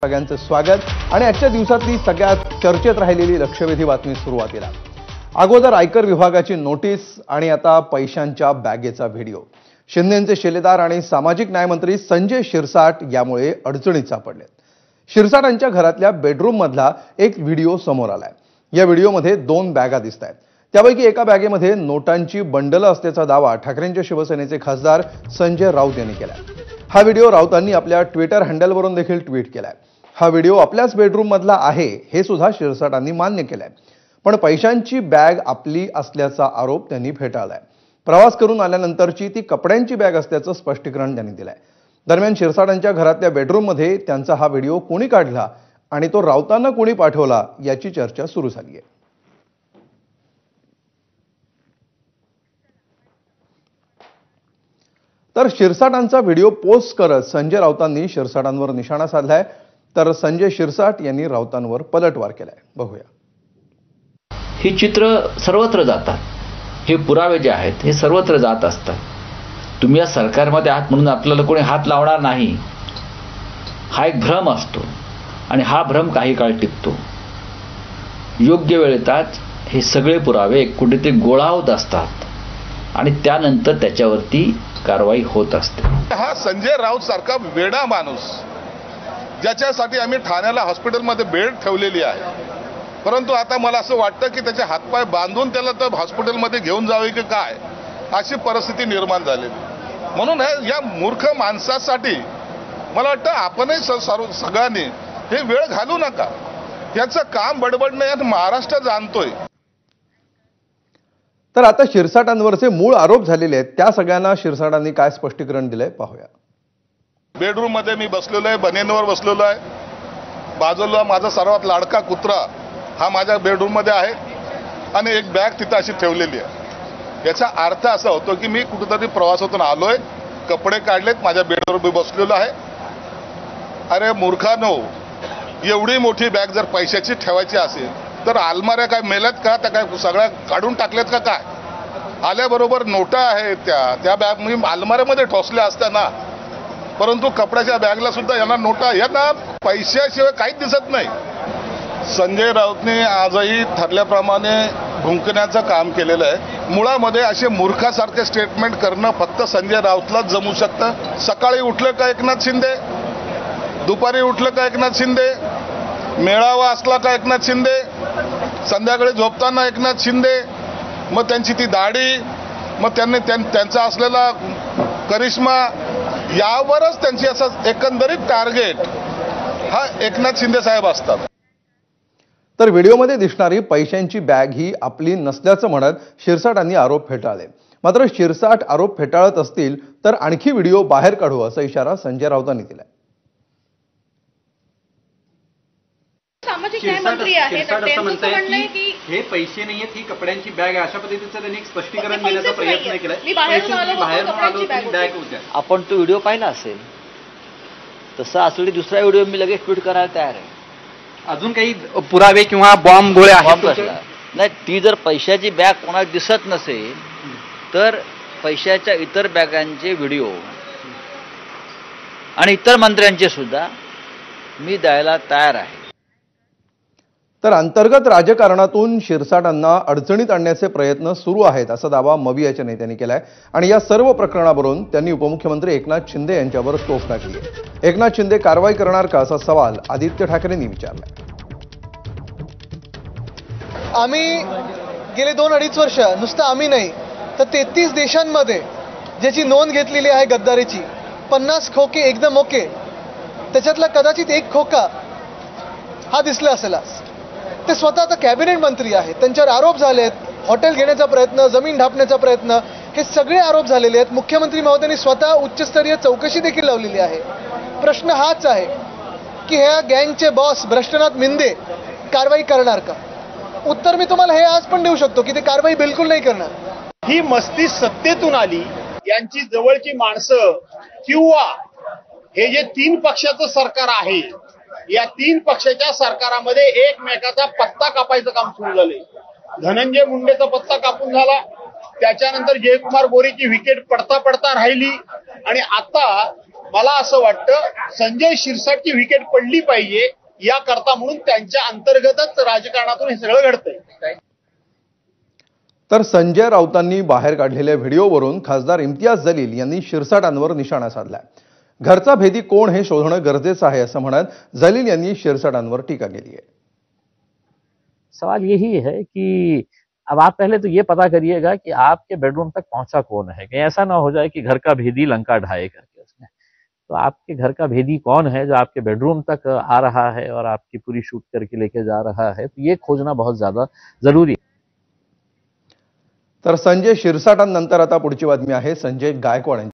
सगळ्यांचं स्वागत आणि आजच्या दिवसातली सगळ्यात चर्चेत राहिलेली लक्षवेधी बातमी सुरुवातीला। अगोदर आयकर विभागाची नोटीस आणि आता पैशांच्या बॅगेचा व्हिडिओ। शिंदेंचे शिलेदार आणि सामाजिक न्याय मंत्री संजय शिरसाट यामुळे अडचणीत सापडले। शिरसाटांच्या घरातल्या बेडरूम मधला एक व्हिडिओ समोर आलाय। या व्हिडिओमध्ये दोन बॅगा दिसतायत। त्यापैकी एका बॅगेमध्ये नोटांची बंडल असल्याचा दावा ठाकरेंच्या शिवसेनेचे खासदार संजय राऊत यांनी केलाय। हा व्हिडिओ राऊतांनी आपल्या ट्विटर हँडलवरून देखील ट्विट केलाय। हा व्हिडिओ आपल्याच बेडरूम मधला आहे हे सुद्धा शिरसाटांनी मान्य केलंय। पण पैशांची बॅग आपली असल्याचा आरोप त्यांनी फेटाळलाय। प्रवास करून आल्यानंतरची ती कपड्यांची बॅग असल्याचं स्पष्टीकरण त्यांनी दिलंय। दरम्यान शिरसाटांच्या घरातल्या बेडरूम मध्ये त्यांचा हा व्हिडिओ कोणी काढला आणि तो राऊतांना कोणी पाठवला याची चर्चा सुरू झाली आहे। तर शिरसाटांचा व्हिडिओ पोस्ट करत संजय राऊतांनी शिरसाटांवर निशाणा साधलाय। तर संजय शिरसाट यांनी राऊतांवर पलटवार केलाय। बघूया। ही चित्र सर्वत्र जातात। हे पुरावे जे आहेत हे सर्वत्र जात असतात। तुम्ही या सरकारमध्ये आहात म्हणून आपल्याला कोणी हात लावणार नाही, हा एक भ्रम असतो आणि हा भ्रम काही काळ टिकतो। योग्य वेळेतच हे सगळे पुरावे कुठेतरी गोळावत असतात आणि त्यानंतर त्याच्यावरती कारवाई होत असते। हा संजय राऊत सारखा वेडा माणूस ज्याच्यासाठी आम्ही ठाण्याला हॉस्पिटलमध्ये बेड ठेवलेली आहे, परंतु आता मला असं वाटतं की त्याचे हातपाय बांधून त्याला तर हॉस्पिटलमध्ये घेऊन जावे की काय अशी परिस्थिती निर्माण झालेली। म्हणून या मूर्ख माणसासाठी मला वाटतं आपणही सगळ्यांनी हे वेळ घालू नका। याचं काम बडबडणं यात महाराष्ट्र जाणतोय। तर आता शिरसाटांवरचे मूळ आरोप झालेले आहेत त्या सगळ्यांना शिरसाटांनी काय स्पष्टीकरण दिलंय पाहूया। बेडरूम मध्ये मी बसलेलो आहे, बनेनवर बसलेलो आहे। बाजूला माझा सर्वात लाडका कुत्रा हा माझ्या बेडरूम मध्ये आहे आणि एक बॅग तिथं अशी ठेवलेली आहे। याचा अर्थ असा होतो की मी कुठेतरी प्रवासातून आलोय, कपडे काढलेत, माझ्या बेडवर मी बसलेलो आहे। अरे मूर्खानो, एवढी मोठी बॅग जर पैशाची ठेवायची असेल तर अलमाऱ्या काय मेल्यात का? त्या काय सगळ्या काढून टाकल्यात का? काय आल्याबरोबर नोटा आहेत त्या बॅग मी अलमाऱ्यामध्ये ठोसल्या असताना, परंतु कपड्याच्या बॅगला सुद्धा यांना नोटा, यांना पैशाशिवाय काहीच दिसत नाही। संजय राऊतने आजही ठरल्याप्रमाणे भुंकण्याचं काम केलेलं आहे। मुळामध्ये असे मूर्खासारखे स्टेटमेंट करणं फक्त संजय राऊतलाच जमू शकतं। सकाळी उठलं का एकनाथ शिंदे, दुपारी उठलं का एकनाथ शिंदे, मेळावा असला का एकनाथ शिंदे, संध्याकाळी झोपताना एकनाथ शिंदे, मग त्यांची ती दाढी, मग त्यांचा असलेला करिश्मा, यावरच त्यांची असं एकंदरीत टार्गेट हा एकनाथ शिंदे साहेब असतात। तर व्हिडिओमध्ये दिसणारी पैशांची बॅग ही आपली नसल्याचं म्हणत शिरसाटांनी आरोप फेटाळले। मात्र शिरसाट आरोप फेटाळत असतील तर आणखी व्हिडिओ बाहेर काढू असा इशारा संजय राऊतांनी दिलाय। सामाजिक न्याय मंत्री आहेत, त्यांचं म्हणणं आहे की हे पैसे नाहीयेत, ही कपड्यांची बॅग आहे, अशा पद्धतीचं त्यांनी एक स्पष्टीकरण देण्याचा प्रयत्न केलाय। मी बाहेरून आलो बॅग होत्या। आपण तो व्हिडिओ पाहिला असेल, तसा असलेली दुसरा व्हिडिओ मी लगेच ट्विट करायला तयार आहे। अजून काही पुरावे किंवा बॉम्ब गोळे आहेत? नाही, ती जर पैशाची बॅग कोणाला दिसत नसेल तर पैशाच्या इतर बॅगांचे व्हिडिओ आणि इतर मंत्र्यांचे सुद्धा मी द्यायला तयार आहे। तर अंतर्गत राजकारणातून शिरसाटांना अडचणीत आणण्याचे प्रयत्न सुरू आहेत असा दावा मवियाच्या नेत्यांनी केलाय आणि या सर्व प्रकरणावरून त्यांनी उपमुख्यमंत्री एकनाथ शिंदे यांच्यावर तोफ टाकली आहे। एकनाथ शिंदे कारवाई करणार का असा सवाल आदित्य ठाकरेंनी विचारलाय। आम्ही गेले 2-2.5 वर्ष, नुसतं आम्ही नाही तर 33 देशांमध्ये ज्याची नोंद घेतलेली आहे गद्दारीची, 50 खोके एकदम ओके, त्याच्यातला कदाचित एक खोका हा दिसला असेल। ते स्वतः आता कॅबिनेट मंत्री आहेत, त्यांच्यावर आरोप झालेत, हॉटेल घेण्याचा प्रयत्न, जमीन ढापण्याचा प्रयत्न, हे सगळे आरोप झालेले आहेत। मुख्यमंत्री महोदयांनी स्वतः उच्चस्तरीय चौकशी देखील लावलेली आहे। प्रश्न हाच आहे की ह्या गँगचे बॉस भ्रष्टनाथ मिंदे कारवाई करणार का? उत्तर मी तुम्हाला हे आज पण देऊ शकतो की ते कारवाई बिलकुल नाही करणार। ही मस्ती सत्तेतून आली, यांची जवळची माणसं किंवा हे जे 3 पक्षाचं सरकार आहे, या 3 पक्षाच्या सरकारामध्ये एकमेकाचा पत्ता कापायचं काम सुरू झाले। धनंजय मुंडेचा पत्ता कापून झाला, त्याच्यानंतर जयकुमार गोरेची विकेट पडता पडता राहिली आणि आता मला असं वाटतं संजय शिरसाटची विकेट पडली पाहिजे याकरता म्हणून त्यांच्या अंतर्गतच राजकारणातून हे सगळं घडतंय. तर संजय राऊतांनी बाहेर काढलेल्या व्हिडिओवरून खासदार इम्तियाज जलील यांनी शिरसाटांवर निशाणा साधलाय. घरचा भेदी कोण हे शोधणं गरजेचं आहे असं म्हणत जलील यांनी शिरसाटांवर टीका केली आहे. सवाल यही है कि अब आप पहले तो ये पता करिएगा कि आपके बेडरूम तक पहुंचा कौन है. कहीं ऐसा ना हो जाए कि घर का भेदी लंका ढाए करके उसने. तो आपके घर का भेदी कौन है जो आपके बेडरूम तक आ रहा है और आपकी पूरी शूट करके लेके जा रहा है, तो ये खोजना बहुत ज्यादा जरूरी है. तर संजय शिरसाटांनंतर आता पुढची बातमी आहे संजय गायकवाड